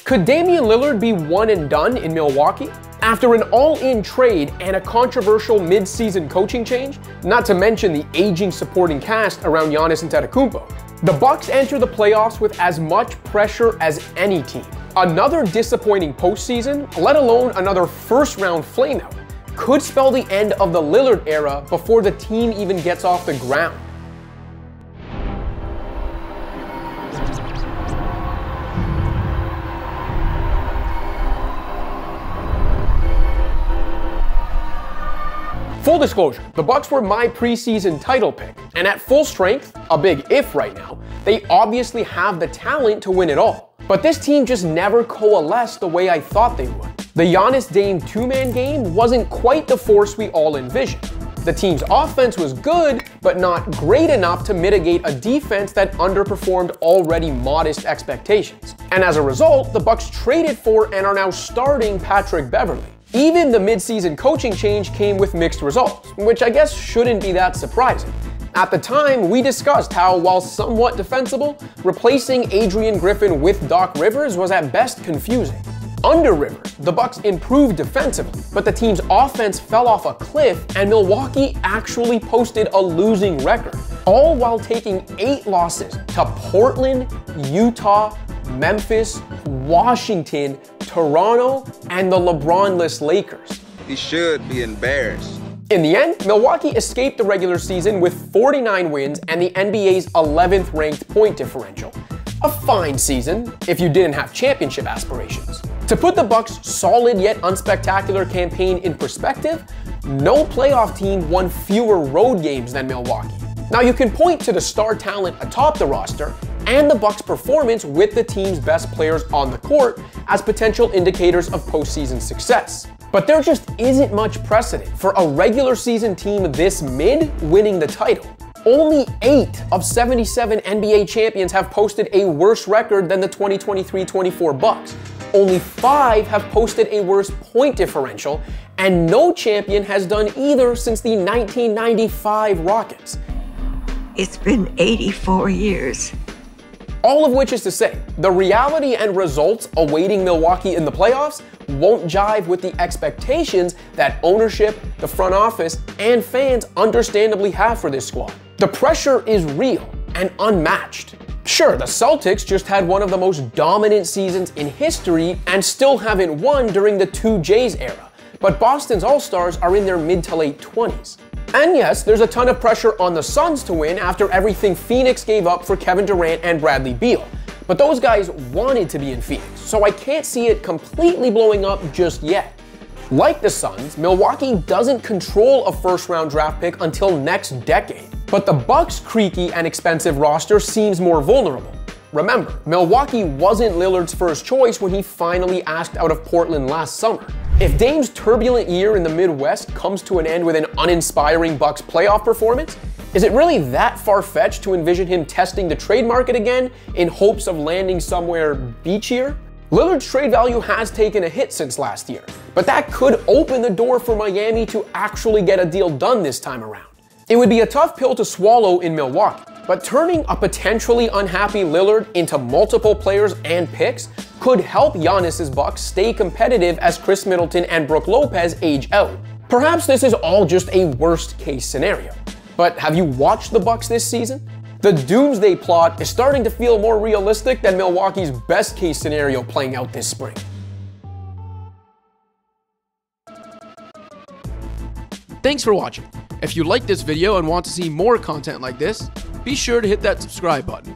Could Damian Lillard be one and done in Milwaukee? After an all-in trade and a controversial mid-season coaching change, not to mention the aging supporting cast around Giannis Antetokounmpo, the Bucks enter the playoffs with as much pressure as any team. Another disappointing postseason, let alone another first-round flameout, could spell the end of the Lillard era before the team even gets off the ground. Full disclosure, the Bucks were my preseason title pick, and at full strength, a big if right now, they obviously have the talent to win it all. But this team just never coalesced the way I thought they would. The Giannis Dame two-man game wasn't quite the force we all envisioned. The team's offense was good, but not great enough to mitigate a defense that underperformed already modest expectations. And as a result, the Bucks traded for and are now starting Patrick Beverley. Even the mid-season coaching change came with mixed results, which I guess shouldn't be that surprising. At the time, we discussed how, while somewhat defensible, replacing Adrian Griffin with Doc Rivers was at best confusing. Under Rivers, the Bucks improved defensively, but the team's offense fell off a cliff and Milwaukee actually posted a losing record, all while taking 8 losses to Portland, Utah, Memphis, Washington, Toronto, and the LeBron-less Lakers. He should be embarrassed. In the end, Milwaukee escaped the regular season with 49 wins and the NBA's 11th ranked point differential. A fine season if you didn't have championship aspirations. To put the Bucks' solid yet unspectacular campaign in perspective, no playoff team won fewer road games than Milwaukee. Now you can point to the star talent atop the roster and the Bucks' performance with the team's best players on the court as potential indicators of postseason success. But there just isn't much precedent for a regular season team this mid winning the title. Only 8 of 77 NBA champions have posted a worse record than the 2023-24 Bucks. Only 5 have posted a worse point differential, and no champion has done either since the 1995 Rockets. It's been 84 years. All of which is to say, the reality and results awaiting Milwaukee in the playoffs won't jive with the expectations that ownership, the front office, and fans understandably have for this squad. The pressure is real and unmatched. Sure, the Celtics just had one of the most dominant seasons in history and still haven't won during the 2Js era, but Boston's All-Stars are in their mid to late 20s. And yes, there's a ton of pressure on the Suns to win after everything Phoenix gave up for Kevin Durant and Bradley Beal. But those guys wanted to be in Phoenix, so I can't see it completely blowing up just yet. Like the Suns, Milwaukee doesn't control a first-round draft pick until next decade. But the Bucks' creaky and expensive roster seems more vulnerable. Remember, Milwaukee wasn't Lillard's first choice when he finally asked out of Portland last summer. If Dame's turbulent year in the Midwest comes to an end with an uninspiring Bucks playoff performance, is it really that far-fetched to envision him testing the trade market again in hopes of landing somewhere beachier? Lillard's trade value has taken a hit since last year, but that could open the door for Miami to actually get a deal done this time around. It would be a tough pill to swallow in Milwaukee, but turning a potentially unhappy Lillard into multiple players and picks could help Giannis's Bucks stay competitive as Chris Middleton and Brook Lopez age out. Perhaps this is all just a worst-case scenario, but have you watched the Bucks this season? The doomsday plot is starting to feel more realistic than Milwaukee's best-case scenario playing out this spring. Thanks for watching. If you liked this video and want to see more content like this, be sure to hit that subscribe button.